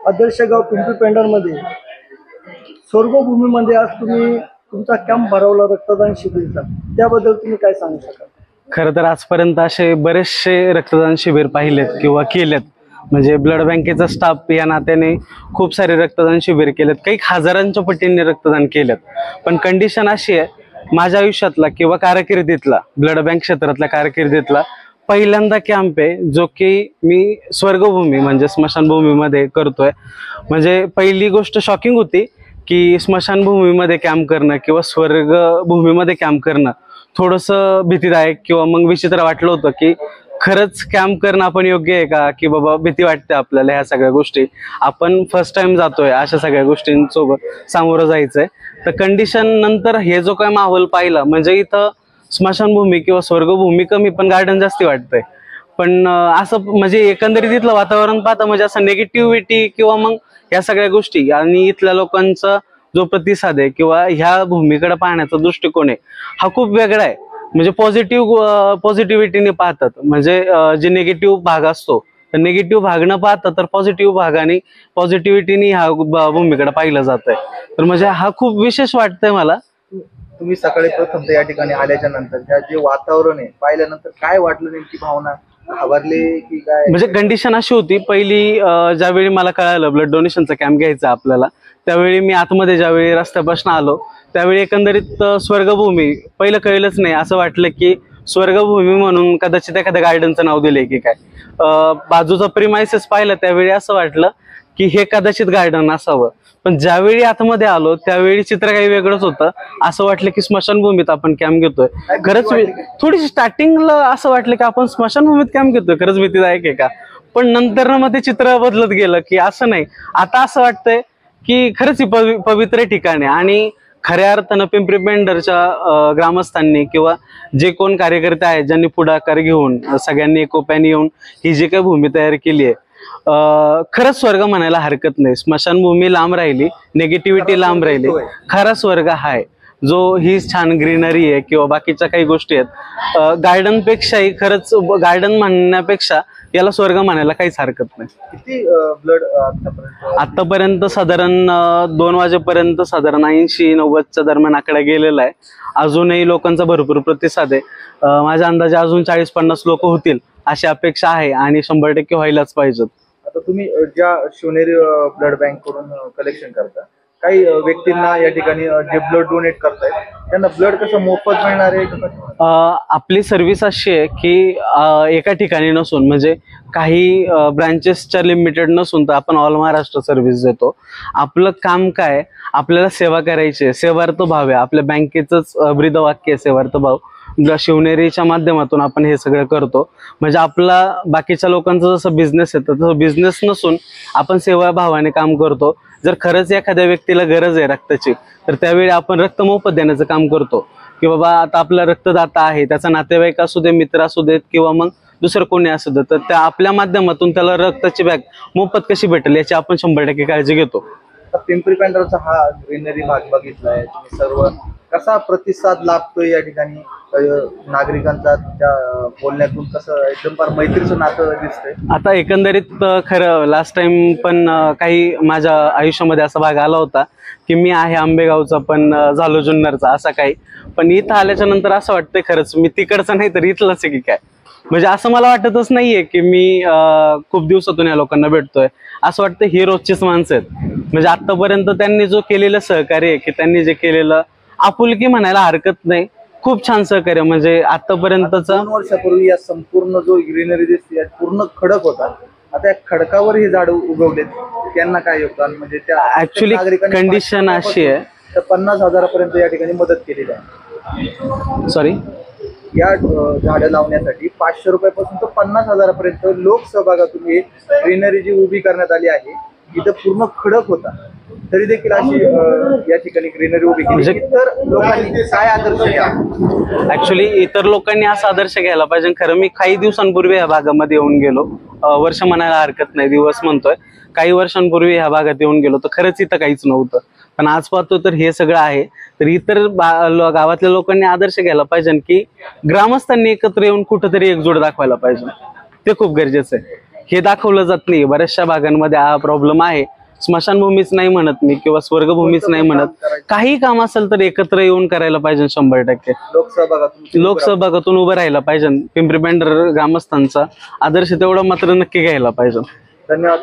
आदर्श गाव पिंपरी पेंढारमध्ये स्वर्गभूमीमध्ये आज तुम्ही तुमचा कॅम्प भरवला रक्तदान शिबिरचा, त्याबद्दल तुम्ही काय सांगू शकाल? खरं तर आजपर्यंत असे बरेचसे रक्तदान शिबिर पाहिलेत किंवा केलेत. म्हणजे ब्लड बँकेचा स्टाफ या नात्याने खूप सारे रक्तदान शिबिर केलेत, काही हजारांच्या पटींनी रक्तदान केलेत. पण कंडिशन अशी आहे, माझ्या आयुष्यातला किंवा कारकिर्दीतला, ब्लड बँक क्षेत्रातल्या कारकिर्दीतला पहिल्यांदा कॅम्प आहे जो की मी स्वर्गभूमी म्हणजे स्मशानभूमीमध्ये करतोय. म्हणजे पहिली गोष्ट शॉकिंग होती की स्मशानभूमीमध्ये कॅम्प करणं किंवा स्वर्गभूमीमध्ये कॅम्प करणं थोडंसं भीतीदायक किंवा मग विचित्र वाटलं होतं की खरंच कॅम्प करणं आपण योग्य आहे का, की बाबा भीती वाटते आपल्याला. ह्या सगळ्या गोष्टी आपण फर्स्ट टाइम जातोय, अशा सगळ्या गोष्टींसोबत सामोरं जायचंय. तर कंडिशन नंतर हे जो काय माहोल पाहिला, म्हणजे इथं स्मशानभूमी किंवा स्वर्गभूमी कमी पण गार्डन जास्ती वाटतंय. पण असं म्हणजे एकंदरीत इथलं वातावरण पाहता म्हणजे असं निगेटिव्हिटी किंवा मग ह्या सगळ्या गोष्टी आणि इथल्या लोकांचा जो प्रतिसाद आहे किंवा ह्या भूमीकडे पाहण्याचा दृष्टिकोन आहे हा खूप वेगळा आहे. म्हणजे पॉझिटिव्हिटीने पाहतात. म्हणजे जे निगेटिव्ह भाग असतो तर निगेटिव्ह भाग न पाहता तर पॉझिटिव्ह भागाने पॉझिटिव्हिटीने ह्या भूमीकडे पाहिलं जात आहे. तर म्हणजे हा खूप विशेष वाटतंय मला. तुम्ही सकाळी प्रथम या ठिकाणी आल्याच्या नंतर जे वातावरण आहे पाहिल्यानंतर काय वाटलं, नेमकी भावना, घाबरले की काय? म्हणजे कंडिशन अशी होती, पहिली ज्यावेळी मला कळालं ब्लड डोनेशनचा कॅम्प घ्यायचा आपल्याला, त्यावेळी मी आतमध्ये ज्यावेळी रस्त्यापासून आलो त्यावेळी एकंदरीत स्वर्गभूमी पहिलं कळलंच नाही. असं वाटलं की स्वर्गभूमी म्हणून कदाचित एखाद्या गार्डनचं नाव दिलंय की काय. बाजूचा प्रिमायसेस पाहिलं त्यावेळी असं वाटलं की हे कदाचित गार्डन असावं. पण ज्यावेळी आतमध्ये आलो त्यावेळी चित्र काही वेगळंच होतं. असं वाटलं की स्मशानभूमीत आपण कॅम्प घेतोय. खरंच थोडीशी स्टार्टिंगला असं वाटलं की आपण स्मशानभूमीत कॅम्प घेतोय, खरंच भीतीदायक आहे का. पण नंतर ना मग ते चित्र बदलत गेलं की असं नाही, आता असं वाटतंय की खरंच ही पवित्र ठिकाण आहे. आणि खऱ्या अर्थानं पिंपरी पेंढारच्या ग्रामस्थांनी किंवा जे कोण कार्यकर्ते आहेत ज्यांनी पुढाकार घेऊन सगळ्यांनी एकोप्याने येऊन ही जी काही भूमी तयार केली आहे, खरंच स्वर्ग म्हणायला हरकत नाही. स्मशानभूमी लांब राहिली, निगेटिव्हिटी लांब राहिली, खरा स्वर्ग हाय जो ही छान ग्रीनरी आहे किंवा बाकीच्या काही गोष्टी आहेत. गार्डन पेक्षाही खरंच गार्डन म्हणण्यापेक्षा याला स्वर्ग म्हणायला काहीच हरकत नाही. किती ब्लड आतापर्यंत साधारण 2 वाजेपर्यंत साधारण 80-90च्या दरम्यान आकडा गेलेला आहे. अजूनही लोकांचा भरपूर प्रतिसाद आहे. माझ्या अंदाजे अजून 40-50 लोक होतील अशी अपेक्षा आहे आणि 100% व्हायलाच पाहिजेत. आता तुम्ही ज्या शिवनेरी ब्लड बँक कडून कलेक्शन करता, काही व्यक्तींना या ठिकाणी जे ब्लड डोनेट करतायत त्यांना ब्लड कसं मोफत मिळणार आहे? आपली सर्व्हिस अशी आहे की एका ठिकाणी नसून म्हणजे काही ब्रांचेसच्या लिमिटेड नसून तर आपण ऑल महाराष्ट्र सर्व्हिस देतो. आपलं काम काय, आपल्याला सेवा करायची, सेवार्थ भाव आहे. आपल्या बँकेचंच ब्रीदवाक्य आहे सेवार्थ भाव. शिवनेरीच्या माध्यमातून आपण हे सगळं करतो. म्हणजे आपला बाकीच्या लोकांचा जसं बिझनेस आहे तसं बिझनेस नसून आपण सेवाभावाने काम करतो. जर खरंच एखाद्या व्यक्तीला गरज आहे रक्ताची तर त्यावेळी आपण रक्त मोफत देण्याचं काम करतो. की बाबा आता आपला रक्तदाता आहे, त्याचा नातेवाईक असू दे, मित्र असू देत किंवा मग दुसरं कोणी असू दे, तर त्या आपल्या माध्यमातून त्याला रक्ताची बॅग मोफत कशी भेटेल याची आपण 100% काळजी घेतो. पिंपरी पेंढारचा हा ग्रीनरी भाग बघितलाय तुम्ही, सर्व कसा प्रतिसाद लाभतोय या ठिकाणी नागरिकांचा, त्या बोलण्यातून कसं एकदम फार मैत्रीचं नातं दिसतंय? आता एकंदरीत खरं लास्ट टाइम पण काही माझ्या आयुष्यामध्ये असा भाग आला होता की मी आहे आंबेगावचा पण झालो जुन्नरचा असा काही. पण इथं आल्याच्या नंतर असं वाटतंय खरंच मी तिकडचं नाही तर इथलंच आहे की काय. म्हणजे असं मला वाटतच नाहीये की मी खूप दिवसातून या लोकांना भेटतोय. असं वाटतं ही रोजचीच माणसं आहेत. म्हणजे आतापर्यंत त्यांनी जो केलेलं सहकार्य की त्यांनी जे केलेलं आपुलकी म्हणायला हरकत नाही, खूप छान सहकार्य. म्हणजे आतापर्यंतचा 2 वर्षापूर्वी या संपूर्ण जो ग्रीनरी दिसते पूर्ण खडक होता, आता या खडकावर ही झाड उगवलेत, त्यांना काय योगदान? म्हणजे त्या ऍक्च्युली कंडिशन अशी आहे, तर 50,000 पर्यंत या ठिकाणी मदत केलेली आहे. सॉरी, या झाडं लावण्यासाठी 500 रुपयापासून तर 50,000 पर्यंत लोकसहभागातून ही ग्रीनरी जी उभी करण्यात आली आहे. इथं पूर्ण खडक होता तरी देखील अशी या ठिकाणी ग्रीनरी उभी केली. इतर लोकांनी काय आदर्श घ्यावा? ऍक्च्युली इतर लोकांनी असा आदर्श घ्यायला पाहिजे. खरं मी काही दिवसांपूर्वी या भागामध्ये येऊन गेलो, वर्ष म्हणायला हरकत नाही, दिवस म्हणतोय. काही वर्षांपूर्वी ह्या भागात येऊन गेलो तर खरंच इथं काहीच नव्हतं. पण आज पाहतो तर हे सगळं आहे. तर इतर गावातल्या लोकांनी आदर्श घ्यायला पाहिजे की ग्रामस्थांनी एकत्र येऊन कुठंतरी एकजूट दाखवायला पाहिजे. ते खूप गरजेचं आहे. हे दाखवलं जात नाही. बऱ्याचशा भागांमध्ये हा प्रॉब्लेम आहे. स्मशानभूमीच नाही म्हणत मी किंवा स्वर्गभूमीच नाही म्हणत, काही काम असेल तर एकत्र येऊन करायला पाहिजे 100%. लोकसहभागातून उभं राहायला पाहिजे. पिंपरी पेंढर ग्रामस्थांचा आदर्श तेवढा मात्र नक्की घ्यायला पाहिजे. धन्यवाद.